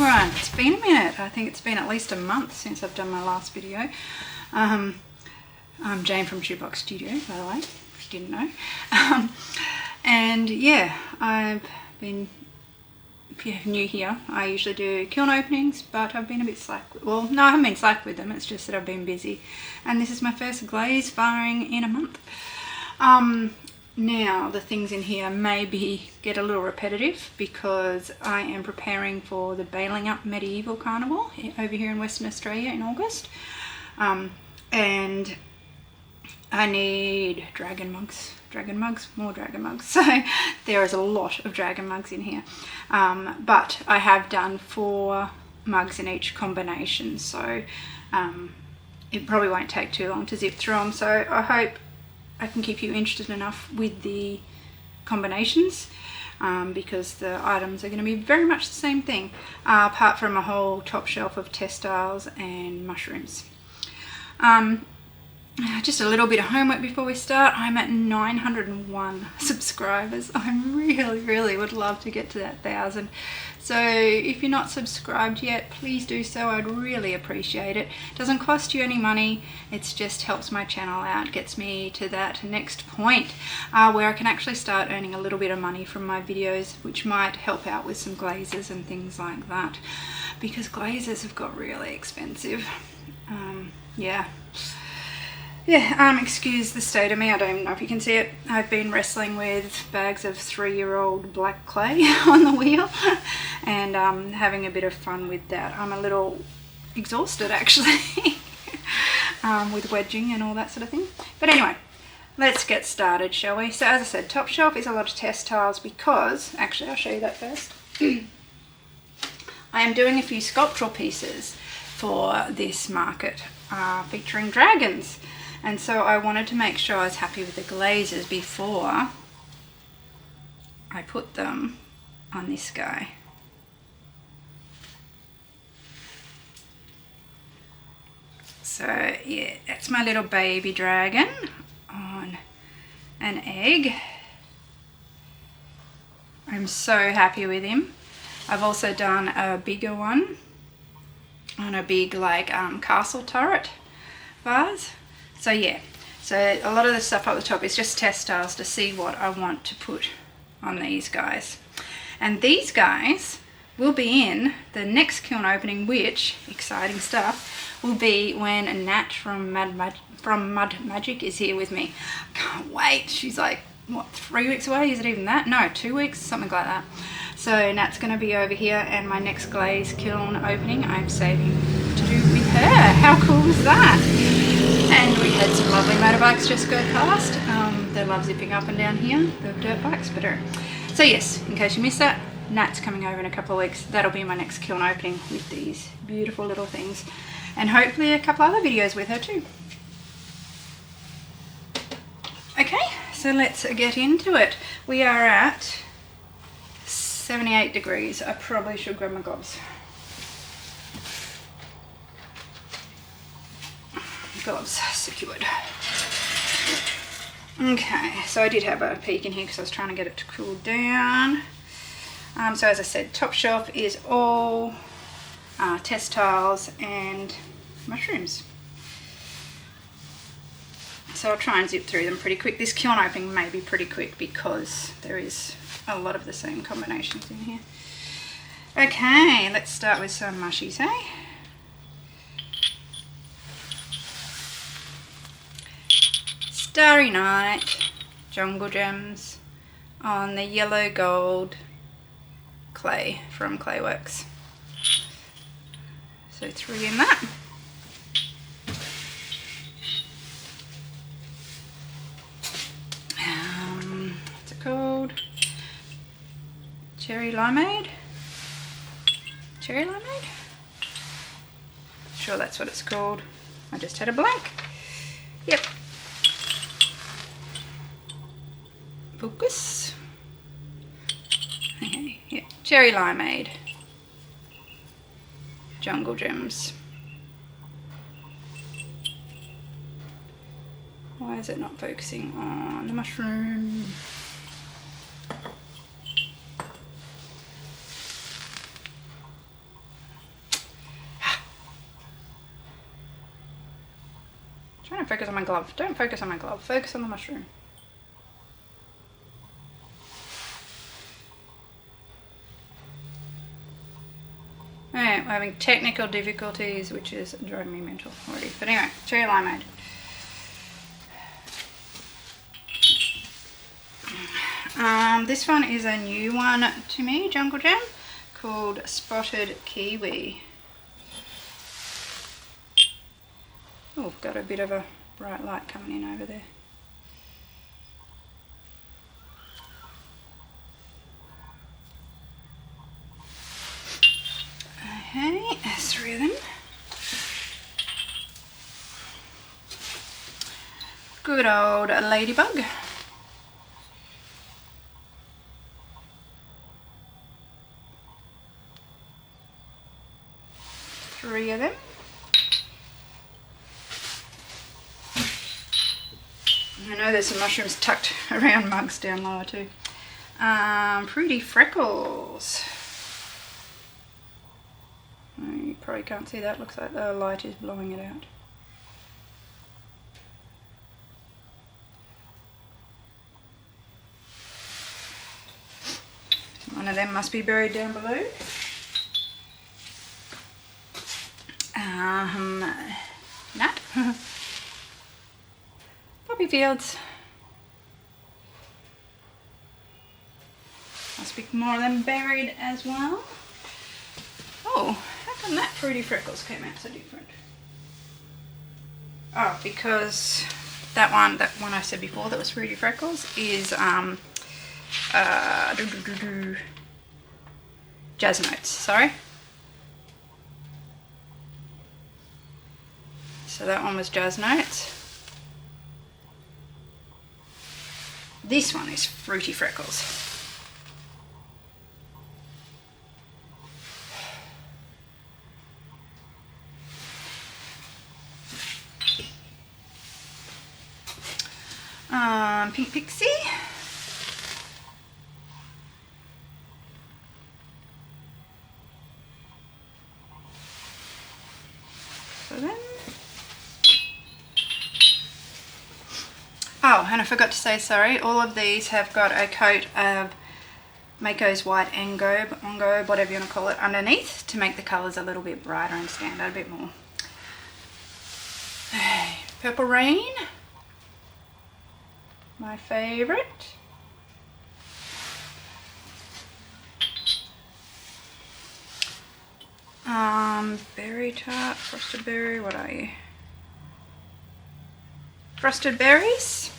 everyone, it's been a minute. I think it's been at least a month since I've done my last video. I'm Jane from Shoebox Studio, by the way, if you didn't know. And yeah, I've been, if you're new here, I usually do kiln openings, but I've been a bit slack. Well, no, I haven't been slack with them, it's just that I've been busy. And this is my first glaze firing in a month. Now, the things in here maybe get a little repetitive because I am preparing for the Balingup Medieval Carnivale over here in Western Australia in August. And I need dragon mugs, more dragon mugs. So there is a lot of dragon mugs in here. But I have done 4 mugs in each combination, so it probably won't take too long to zip through them. So I hope I can keep you interested enough with the combinations because the items are going to be very much the same thing, apart from a whole top shelf of textiles and mushrooms. Just a little bit of homework before we start. I'm at 901 subscribers. I really would love to get to that 1,000. So if you're not subscribed yet, please do so. I'd really appreciate it. It doesn't cost you any money. It just helps my channel out, gets me to that next point where I can actually start earning a little bit of money from my videos, which might help out with some glazes and things like that, because glazes have got really expensive. Excuse the state of me. I don't know if you can see it. I've been wrestling with bags of 3-year-old black clay on the wheel and having a bit of fun with that. I'm a little exhausted actually with wedging and all that sort of thing. But anyway, let's get started, shall we? So as I said, top shelf is a lot of textiles because, actually I'll show you that first. I am doing a few sculptural pieces for this market featuring dragons. And so I wanted to make sure I was happy with the glazes before I put them on this guy. So yeah, that's my little baby dragon on an egg. I'm so happy with him. I've also done a bigger one on a big like castle turret vase. So yeah, so a lot of the stuff up the top is just textiles to see what I want to put on these guys. And these guys will be in the next kiln opening, which, exciting stuff, will be when Nat from Mud Magic is here with me. Can't wait. She's like, what, 3 weeks away? Is it even that? No, 2 weeks, something like that. So Nat's going to be over here, and my next glaze kiln opening I'm saving to do with her. How cool is that? And we had some lovely motorbikes just go past. They love zipping up and down here, the dirt bikes, but so yes, in case you missed that, Nat's coming over in a couple of weeks. That'll be my next kiln opening with these beautiful little things, and hopefully a couple other videos with her too. Okay, so let's get into it. We are at 78 degrees. I probably should grab my gloves. Gloves secured. Okay, so I did have a peek in here because I was trying to get it to cool down. So as I said, top shelf is all textiles and mushrooms. So I'll try and zip through them pretty quick. This kiln opening may be pretty quick because there is a lot of the same combinations in here. Okay, let's start with some mushies, eh? Starry Night Jungle Gems on the yellow gold clay from Clayworks. So 3 in that. What's it called? Cherry Limeade? Cherry Limeade? Sure, that's what it's called. I just had a blank. Yep. Focus. Okay, yeah. Cherry Limeade. Jungle Gems. Why is it not focusing on the mushroom? Trying to focus on my glove. Don't focus on my glove. Focus on the mushroom. Alright, we're having technical difficulties, which is driving me mental already. But anyway, cherry limeade. This one is a new one to me, Jungle Jam, called Spotted Kiwi. Oh, got a bit of a bright light coming in over there. Okay, there's 3 of them. Good old ladybug. Three of them. I know there's some mushrooms tucked around mugs down lower too. Pretty Freckles. Oh, you probably can't see that. Looks like the light is blowing it out. One of them must be buried down below. Nut. Poppy fields. Must be more of them buried as well. Oh, how come that Fruity Freckles came out so different? Oh, because that one I said before that was Fruity Freckles is Jazz Notes, sorry. So that one was Jazz Notes. This one is Fruity Freckles. Pink Pixie. So then. Oh, and I forgot to say, sorry, all of these have got a coat of Mayco's white ongo, whatever you want to call it, underneath to make the colours a little bit brighter and stand out a bit more. Purple Rain, my favourite. Berry Tart, Frosted Berry, what are you? Frosted Berries.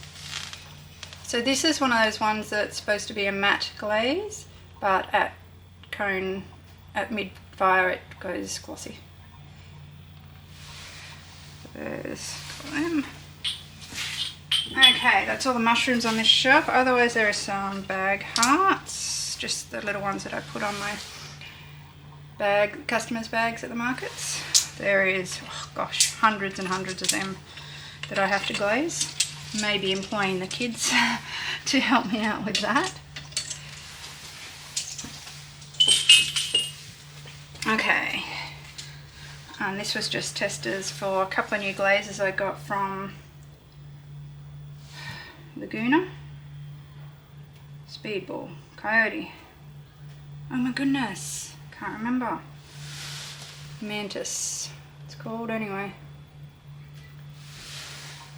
So this is one of those ones that's supposed to be a matte glaze, but at mid-fire it goes glossy. There's them. Okay, that's all the mushrooms on this shelf. Otherwise there are some bag hearts, just the little ones that I put on my customers' bags at the markets. There is, oh gosh, hundreds and hundreds of them that I have to glaze. Maybe employing the kids to help me out with that. Okay, and this was just testers for a couple of new glazes I got from Laguna, Speedball, Coyote, oh my goodness, can't remember, Mantis, it's called anyway,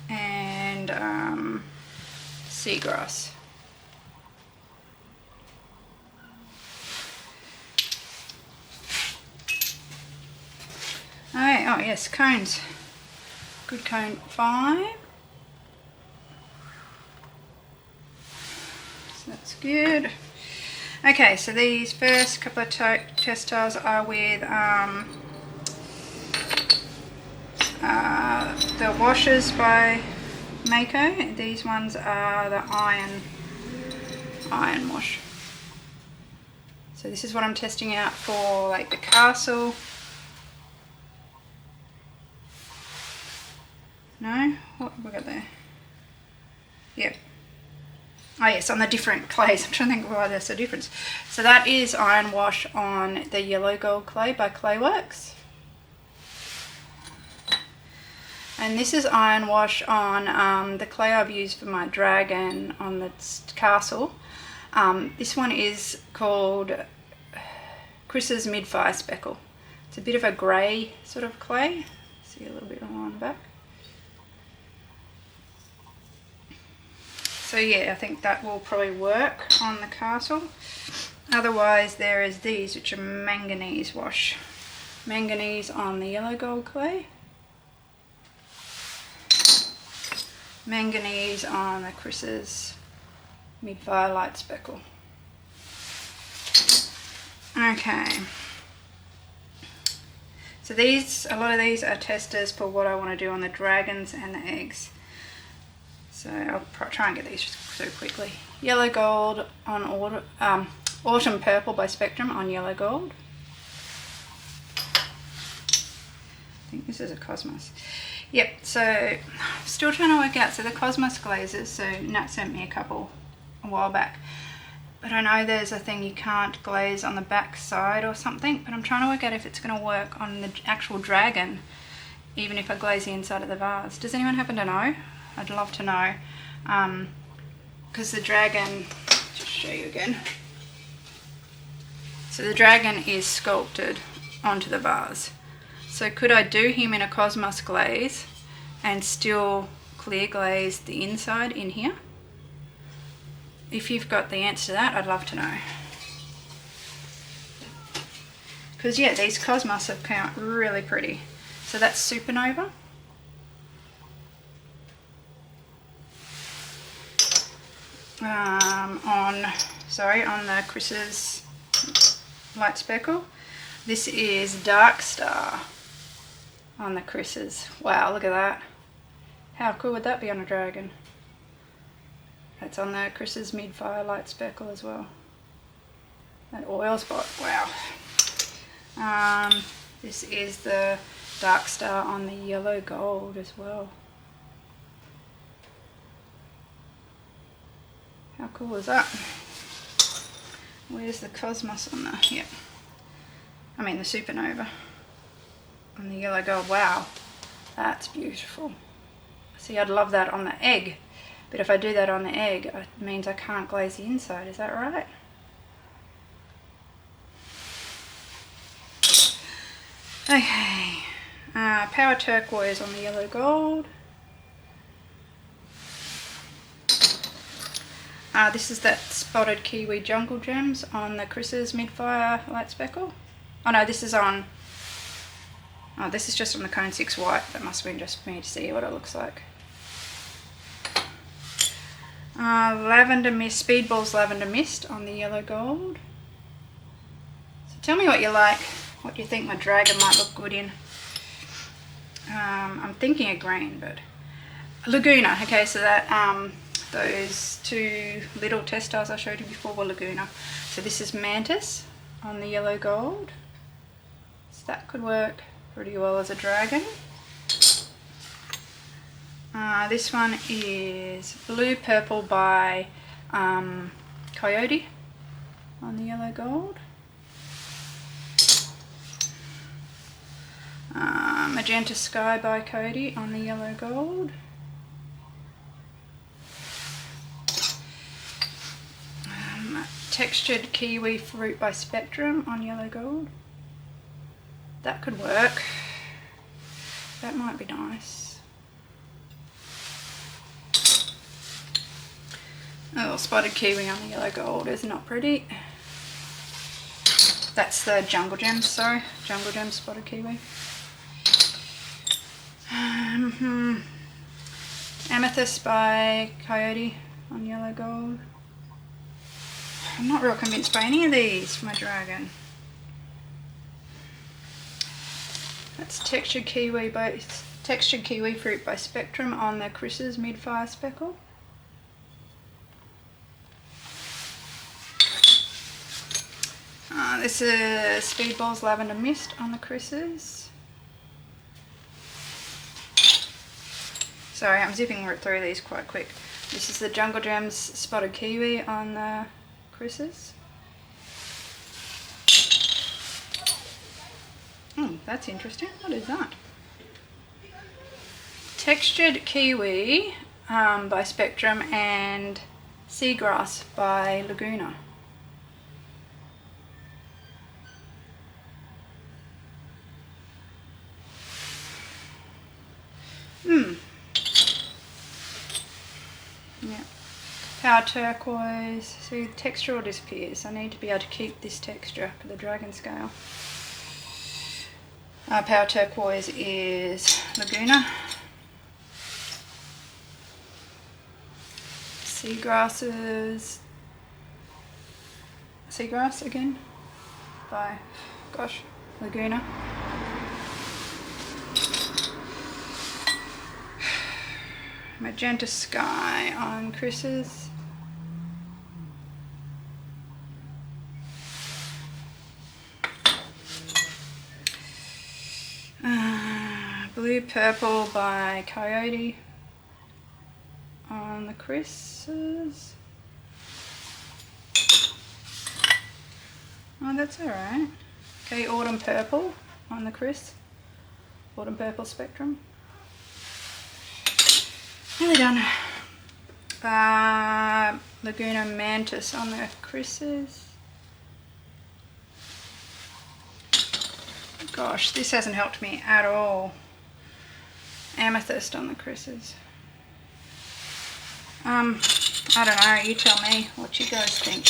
and Seagrass. Alright, oh yes, cones. Good cone 5. So that's good. Okay, so these first couple of test tiles are with the washers by Mayco. These ones are the iron wash. So this is what I'm testing out for, like the castle. No? What have we got there? Yep. Oh yes, on the different clays. I'm trying to think why there's a difference. So that is iron wash on the yellow gold clay by Clayworks. And this is iron wash on the clay I've used for my dragon on the castle. This one is called Chris's Mid-Fire Speckle. It's a bit of a grey sort of clay. See a little bit more on the back. So yeah, I think that will probably work on the castle. Otherwise there is these, which are manganese wash. Manganese on the yellow gold clay. Manganese on the Chris's Mid-Fire Light Speckle. Okay. So a lot of these are testers for what I want to do on the dragons and the eggs. So I'll try and get these through quickly. Yellow gold on Autumn Purple by Spectrum on yellow gold. I think this is a Cosmos. Yep, so I'm still trying to work out. So the Cosmos glazes, so Nat sent me a couple a while back. But I know there's a thing you can't glaze on the back side or something, but I'm trying to work out if it's going to work on the actual dragon, even if I glaze the inside of the vase. Does anyone happen to know? I'd love to know. Because the dragon, just show you again. So the dragon is sculpted onto the vase. So could I do him in a Cosmos glaze and still clear glaze the inside in here? If you've got the answer to that, I'd love to know. Because yeah, these Cosmos have come out really pretty. So that's Supernova. On the Chris's Light Speckle. This is Dark Star on the Chris's. Wow, look at that. How cool would that be on a dragon? That's on the Chris's Mid-Fire Light Speckle as well. That oil spot, wow. This is the Dark Star on the yellow gold as well. How cool is that? Where's the Cosmos on the, yeah. I mean the Supernova on the yellow gold. Wow, that's beautiful. See, I'd love that on the egg. But if I do that on the egg, it means I can't glaze the inside, is that right? Okay, Power Turquoise on the yellow gold. This is that Spotted Kiwi Jungle Gems on the Chris's Mid-Fire Light Speckle. Oh no, this is on, oh, this is just on the Cone 6 White. That must have been just for me to see what it looks like. Lavender Mist, Speedball's Lavender Mist on the yellow gold. So tell me what you like, what you think my dragon might look good in. I'm thinking a green, but Laguna. Okay, so that those two little testers I showed you before were Laguna. So this is Mantis on the yellow gold. So that could work pretty well as a dragon. This one is Blue Purple by Coyote on the yellow gold. Magenta Sky by Coyote on the yellow gold. Textured Kiwi Fruit by Spectrum on yellow gold. That could work. That might be nice. Oh, Spotted Kiwi on the yellow gold is not pretty. That's the Jungle Gems, sorry. Jungle Gems Spotted Kiwi. Amethyst by Coyote on yellow gold. I'm not real convinced by any of these for my dragon. That's Textured Kiwi Fruit by Spectrum on the Chris's Mid-Fire Speckle. This is Speedball's Lavender Mist on the Chris's. Sorry, I'm zipping through these quite quick. This is the Jungle Gems Spotted Kiwi on the Chris's. That's interesting. What is that? Textured Kiwi by Spectrum and Seagrass by Laguna. Yeah. Power Turquoise. See, the texture all disappears. I need to be able to keep this texture for the dragon scale. Power Turquoise is Laguna. Seagrass again by, gosh, Laguna. Magenta Sky on Chris's. Blue Purple by Coyote on the Chris's. Oh, that's alright. Okay, Autumn Purple on the Chris. Autumn Purple Spectrum. Nearly done. Laguna Mantis on the Chris's. Gosh, this hasn't helped me at all. Amethyst on the Chris's. I don't know, you tell me what you guys think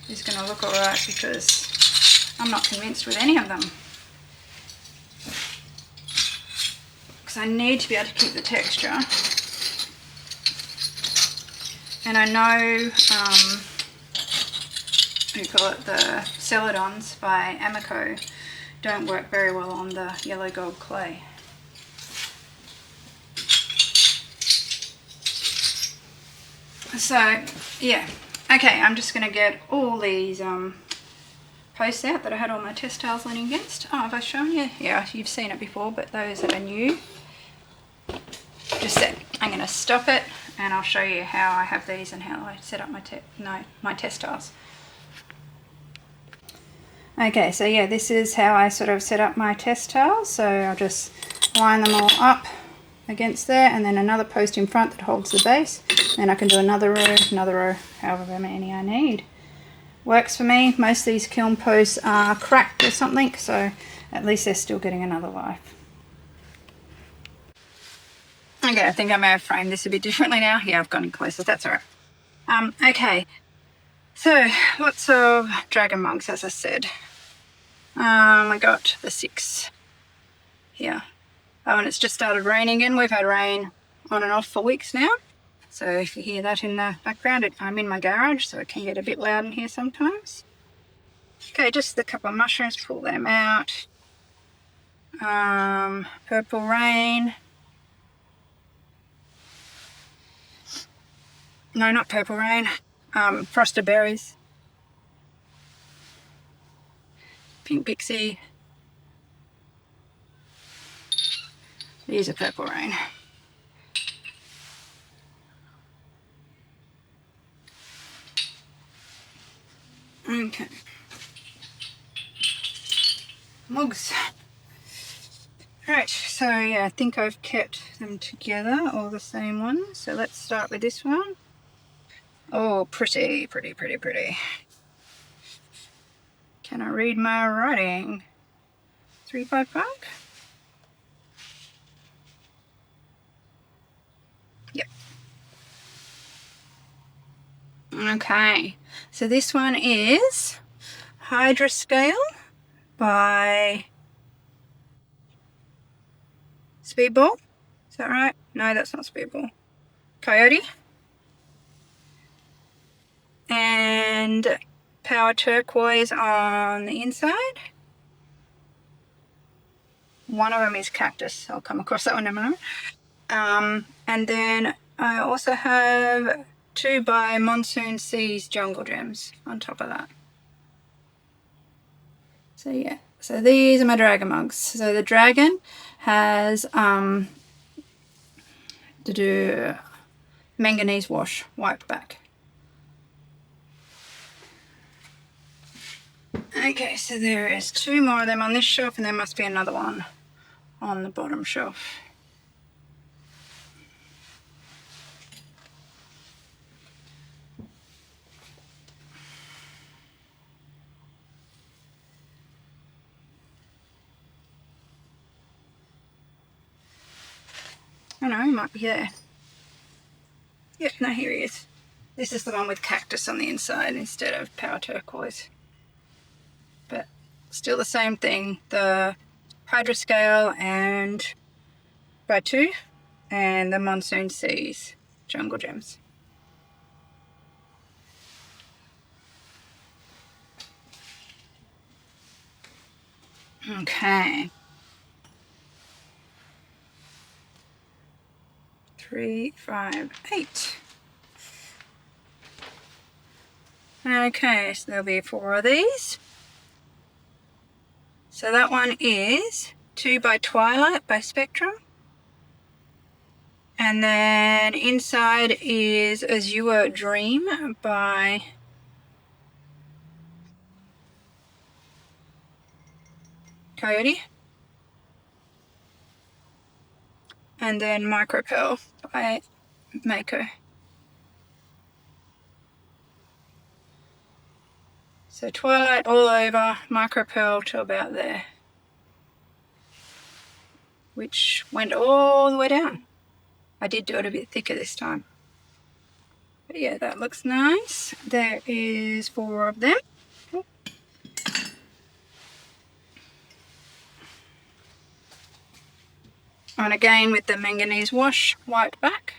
is going to look alright, because I'm not convinced with any of them. Because I need to be able to keep the texture. And I know, what do you call it, the Celadons by Amaco don't work very well on the yellow gold clay. So, yeah. Okay, I'm just going to get all these posts out that I had all my test tiles leaning against. Oh, have I shown you? Yeah, you've seen it before, but those that are new, just set. I'm going to stop it and I'll show you how I have these and how I set up my test tiles. Okay, so yeah, this is how I sort of set up my test tiles. So I'll just line them all up against there, and then another post in front that holds the base. Then I can do another row, however many I need. Works for me. Most of these kiln posts are cracked or something, so at least they're still getting another life. Okay, I think I may have framed this a bit differently now. Yeah, I've gone in closer, that's alright. Okay, so lots of dragon mugs, as I said. I got the 6 here. Oh, and it's just started raining again. We've had rain on and off for weeks now. So if you hear that in the background, I'm in my garage, so it can get a bit loud in here sometimes. Okay, just a couple of mushrooms, pull them out. Purple Rain. No, not Purple Rain. Frosted Berries. Pink Pixie. These are Purple Rain. Okay. Mugs. Right, so yeah, I think I've kept them together, all the same ones. So let's start with this one. Oh, pretty, pretty, pretty, pretty. Can I read my writing? 355? Yep. Okay, so this one is Hydra Scale by Speedball. Is that right? No, that's not Speedball. Coyote. And Power Turquoise on the inside. One of them is Cactus. I'll come across that one in a moment. And then I also have 2 by Monsoon Seas Jungle Gems on top of that. So yeah, so these are my dragon mugs. So the dragon has to do manganese wash, wipe back. Okay, so there is 2 more of them on this shelf, and there must be another one on the bottom shelf. Oh no, he might be there. Yep, no, here he is. This is the one with cactus on the inside instead of power turquoise. But still the same thing. The hydroscale and by 2 and the monsoon seas jungle gems. Okay. 3, 5, 8. Okay, so there'll be 4 of these. So that one is 2 by Twilight by Spectrum. And then inside is Azure Dream by Coyote. And then Micro Pearl by Mayco. So Twilight all over, Micro Pearl to about there. Which went all the way down. I did do it a bit thicker this time. But yeah, that looks nice. There is 4 of them. And again with the manganese wash, white back.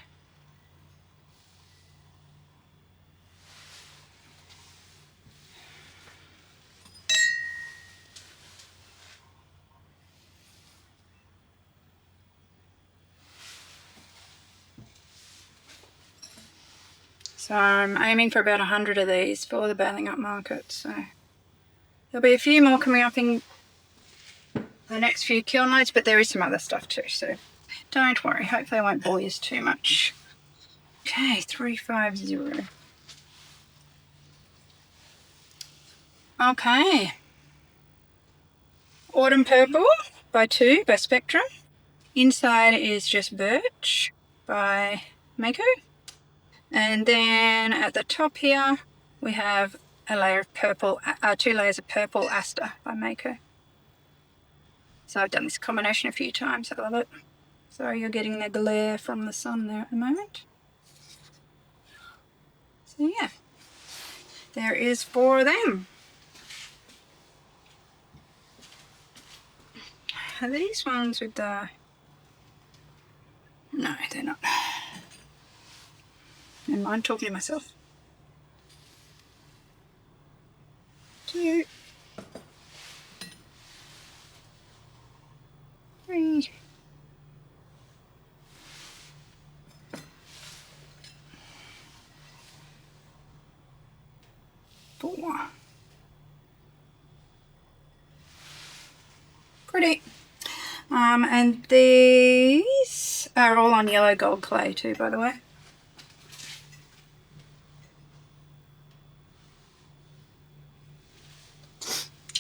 So I'm aiming for about 100 of these for the Balingup market. So there'll be a few more coming up in the next few kiln loads, but there is some other stuff too, so don't worry. Hopefully I won't bore you too much. Okay, 350. Okay. Autumn Purple by 2 by Spectrum. Inside is just Birch by Mayco. And then at the top here we have a layer of purple, 2 layers of purple Aster by Mayco. So I've done this combination a few times. I love it. Sorry you're getting the glare from the sun there at the moment. So yeah, there is 4 of them. Are these ones with the... No, they're not. Never mind, talking to myself. 2, 3, 4. Pretty. And these are all on yellow gold clay too, by the way.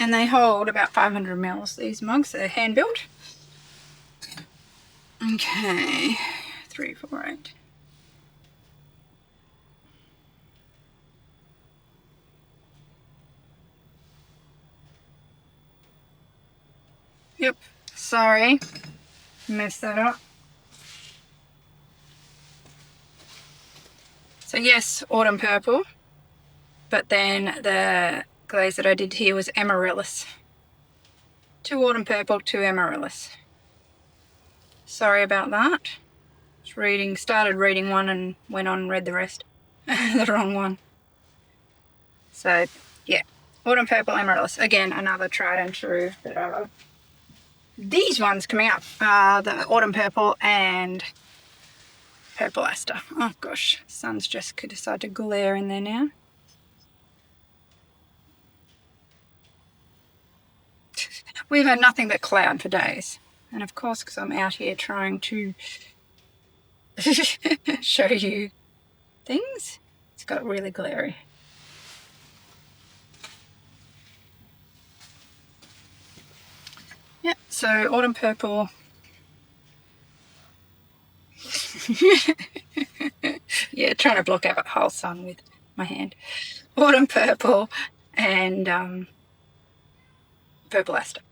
And they hold about 500 mils, these mugs. They're hand built. Okay, 3, 4, 8. Yep, sorry, messed that up. So yes, Autumn Purple, but then the glaze that I did here was Amaryllis. 2 Autumn Purple, 2 Amaryllis. Sorry about that. Started reading one and went on and read the rest. The wrong one. So yeah, Autumn Purple, Amaryllis. Again, another tried and true that I love. These ones coming up are the Autumn Purple and Purple Aster. Oh gosh, sun's just decided to glare in there now. We've had nothing but cloud for days. And of course, because I'm out here trying to show you things, it's got really glary. Yep, so Autumn Purple. Yeah, trying to block out the whole sun with my hand. Autumn Purple and Purple Aster.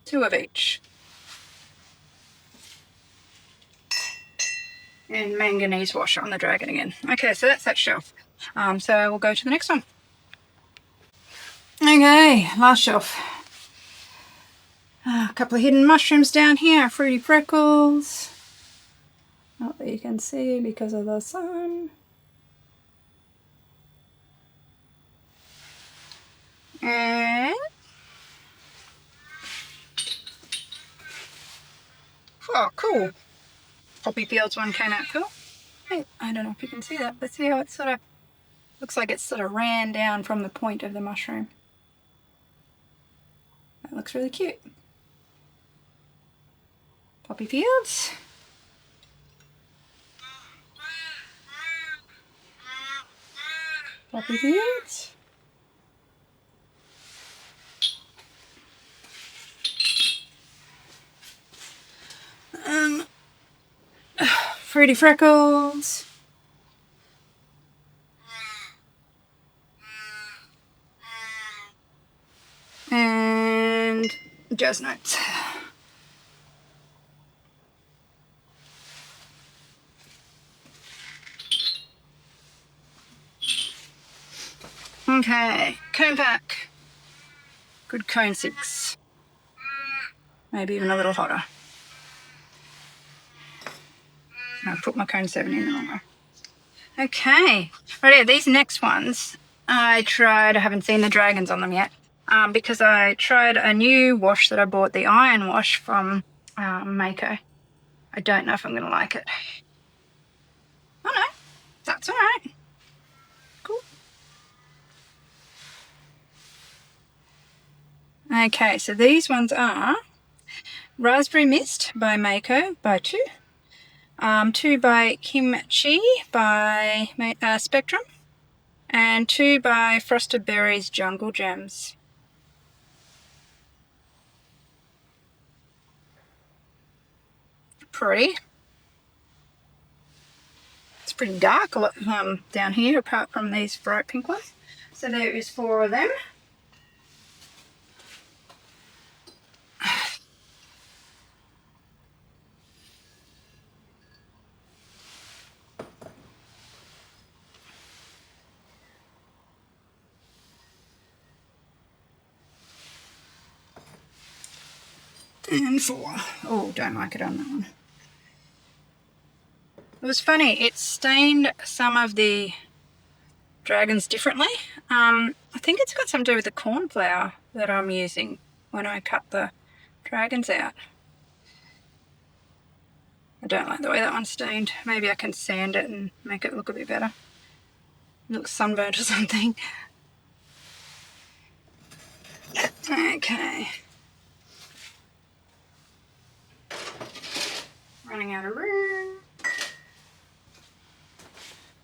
2 of each. And manganese wash on the dragon again. Okay, so that's that shelf. So we'll go to the next one. Okay, last shelf. A couple of hidden mushrooms down here, fruity freckles. Not that you can see because of the sun. And oh, cool. Poppy Fields one came out cool. Hey, I don't know if you can see that, but see how it sort of looks like it sort of ran down from the point of the mushroom. That looks really cute. Poppy Fields. Poppy Fields. Fruity Freckles. And Jazz Notes. Okay, cone pack. Good cone 6. Maybe even a little hotter. I'll put my cone 7 in the wrong way. Okay, right here, these next ones I tried, I haven't seen the dragons on them yet, because I tried a new wash that I bought, the iron wash from Mayco. I don't know if I'm going to like it. Oh no, that's alright. Cool. Okay, so these ones are Raspberry Mist by Mayco by 2. 2 by Kimchi by Spectrum, and 2 by Frosted Berries Jungle Gems. Pretty. It's pretty dark down here apart from these bright pink ones. So there is 4 of them. And 4. Oh, don't like it on that one. It was funny, it stained some of the dragons differently. I think it's got something to do with the corn flour that I'm using when I cut the dragons out. I don't like the way that one's stained. Maybe I can sand it and make it look a bit better. It looks sunburnt or something. Okay. Running out of room.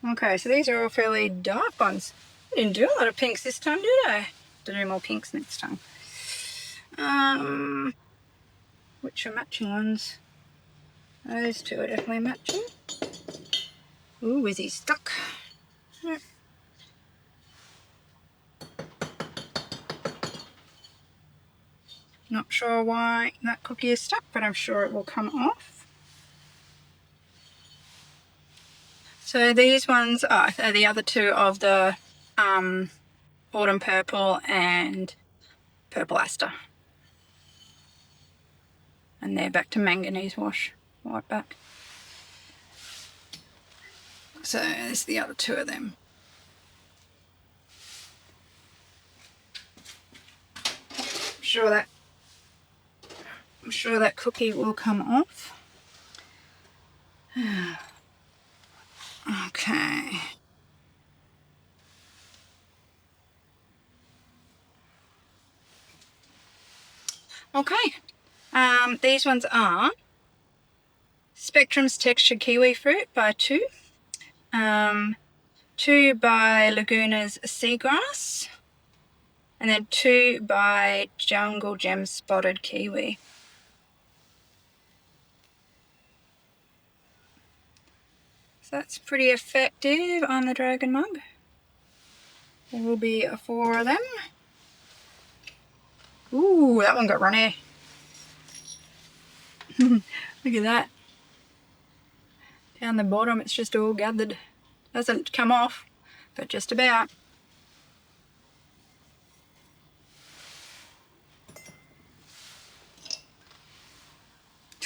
Okay, so these are all fairly dark ones. I didn't do a lot of pinks this time, did I? To do more pinks next time. Which are matching ones? Those 2 are definitely matching. Ooh, is he stuck? Nope. Not sure why that cookie is stuck, but I'm sure it will come off. So these ones are the other 2 of the Autumn Purple and Purple Aster. And they're back to manganese wash, right back. So there's the other 2 of them. I'm sure that cookie will come off. Okay. Okay. These ones are Spectrum's Textured Kiwi Fruit by 2. 2 by Laguna's Seagrass. And then 2 by Jungle Gem Spotted Kiwi. So that's pretty effective on the dragon mug. There will be 4 of them. Ooh, that one got runny. Look at that. Down the bottom it's just all gathered. Doesn't come off, but just about.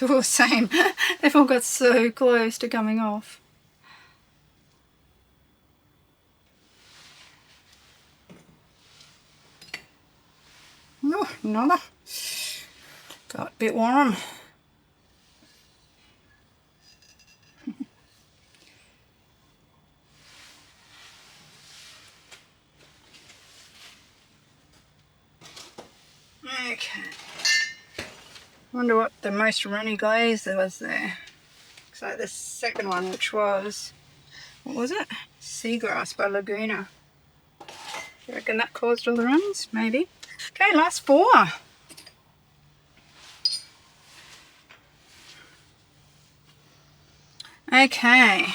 Oh, same. They've all got so close to coming off. Oh, another. Got a bit warm. Okay. Wonder what the most runny glaze there was there. So the second one, which was, what was it? Seagrass by Laguna. You reckon that caused all the runs? Maybe. Okay, last 4. Okay.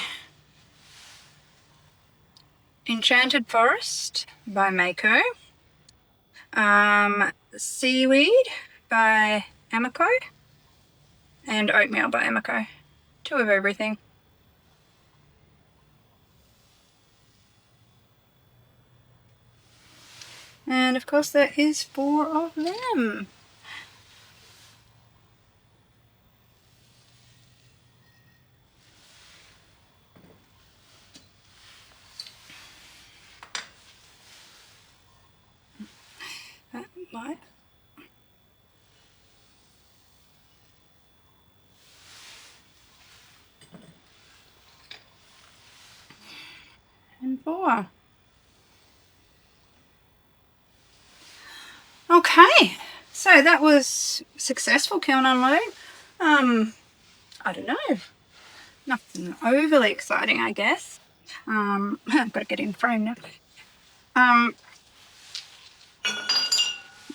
Enchanted Forest by Mayco. Seaweed by Amaco. And Oatmeal by Amaco. 2 of everything. And of course there is 4 of them. That might. And 4. Okay, so that was successful kiln unload. I don't know, nothing overly exciting, I guess. I've got to get in frame now.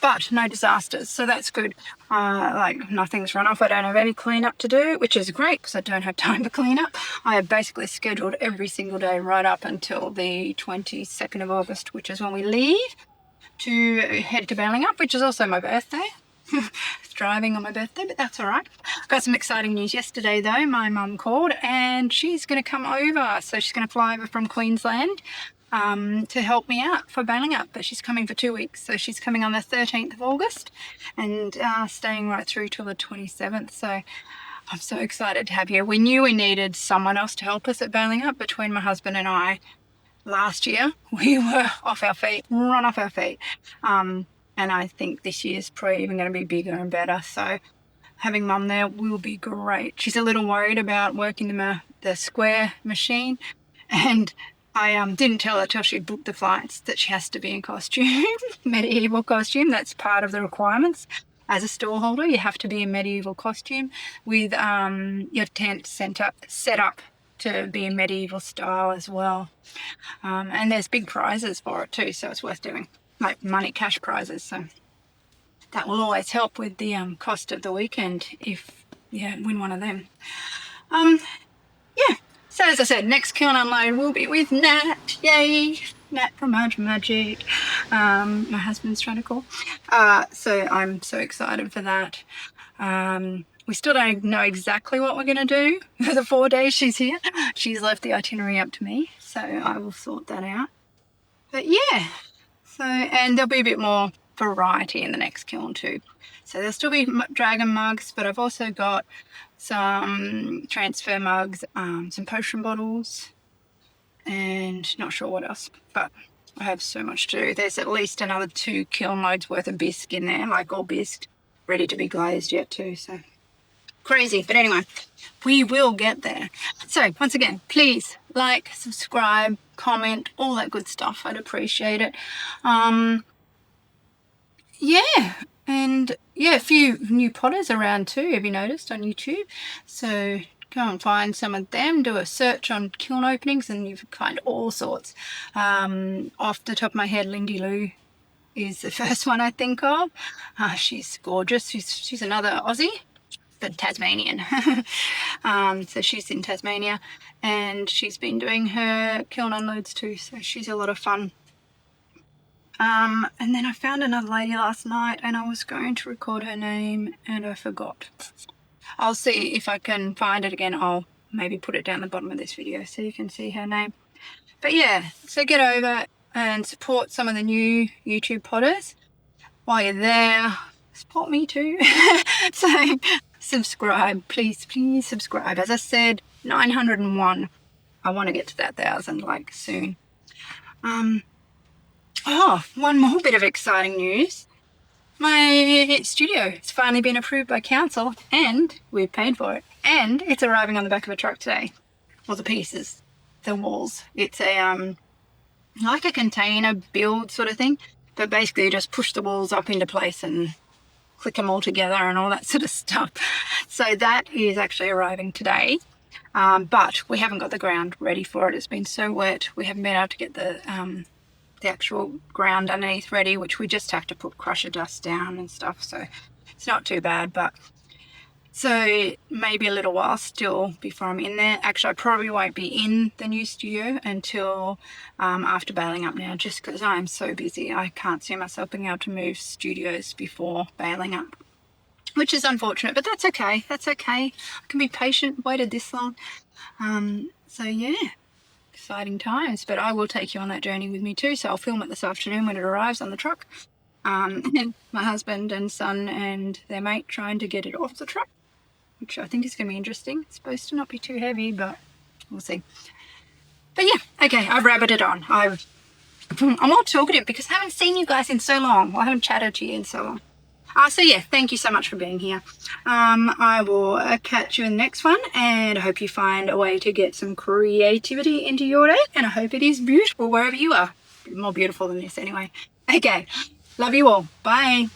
But no disasters, so that's good. Like nothing's run off. I don't have any cleanup to do, which is great because I don't have time for cleanup. I have basically scheduled every single day right up until the 22nd of August, which is when we leave to head to Balingup, which is also my birthday. It's driving on my birthday, but that's all right. Got some exciting news yesterday though. My mum called and she's going to come over. So she's going to fly over from Queensland to help me out for Balingup, but she's coming for 2 weeks. So she's coming on the 13th of August and staying right through till the 27th. So I'm so excited to have you. We knew we needed someone else to help us at Balingup. Between my husband and I, last year we were off our feet, run off our feet. And I think this year's probably even going to be bigger and better. So having mum there will be great. She's a little worried about working the square machine, and I didn't tell her till she booked the flights that she has to be in costume, medieval costume. That's part of the requirements. As a stall holder, you have to be in medieval costume with your tent set up to be in medieval style as well. And there's big prizes for it too, so it's worth doing, like money, cash prizes. So that will always help with the cost of the weekend if you win one of them. Yeah, so as I said, next kiln unload will be with Nat. Yay, Nat from Marge Magic. My husband's trying to call. So I'm so excited for that. We still don't know exactly what we're going to do for the 4 days she's here. She's left the itinerary up to me, so I will sort that out. But yeah, so, and there'll be a bit more variety in the next kiln too. So there'll still be dragon mugs, but I've also got some transfer mugs, some potion bottles, and not sure what else, but I have so much to do. There's at least another 2 kiln loads worth of bisque in there, like all bisque, ready to be glazed yet too, so crazy. But anyway, we will get there. So once again, please like, subscribe, comment, all that good stuff. I'd appreciate it. Yeah, and yeah, a few new potters around too, have you noticed, on YouTube? So go and find some of them, do a search on kiln openings and you find all sorts. Off the top of my head, Lindy Lou is the first one I think of. She's gorgeous. She's another Aussie, but Tasmanian. So she's in Tasmania and she's been doing her kiln unloads too, so she's a lot of fun. And then I found another lady last night and I was going to record her name and I forgot. I'll see if I can find it again. I'll maybe put it down the bottom of this video so you can see her name. But yeah, so get over and support some of the new YouTube podders. While you're there, support me too. So subscribe, please subscribe. As I said, 901. I want to get to that 1,000 like soon. Oh, one more bit of exciting news. My studio has finally been approved by council and we've paid for it. And it's arriving on the back of a truck today. Well, the pieces, the walls. It's a like a container build sort of thing. But basically you just push the walls up into place and click them all together and all that sort of stuff. So that is actually arriving today. But we haven't got the ground ready for it. It's been so wet. We haven't been able to get the actual ground underneath ready, which we just have to put crusher dust down and stuff. So it's not too bad, but so maybe a little while still before I'm in there. Actually, I probably won't be in the new studio until after bailing up now, just because I'm so busy. I can't see myself being able to move studios before bailing up, which is unfortunate, but that's okay. That's okay. I can be patient. Waited this long. So yeah, exciting times. But I will take you on that journey with me too. So I'll film it this afternoon when it arrives on the truck. And my husband and son and their mate trying to get it off the truck, which I think is going to be interesting. It's supposed to not be too heavy, but we'll see. But yeah, okay, I've rabbited on. I'm all talkative because I haven't seen you guys in so long. Well, I haven't chatted to you in so long. So yeah, thank you so much for being here. I will catch you in the next one, and I hope you find a way to get some creativity into your day, and I hope it is beautiful wherever you are. More beautiful than this anyway. Okay, love you all. Bye.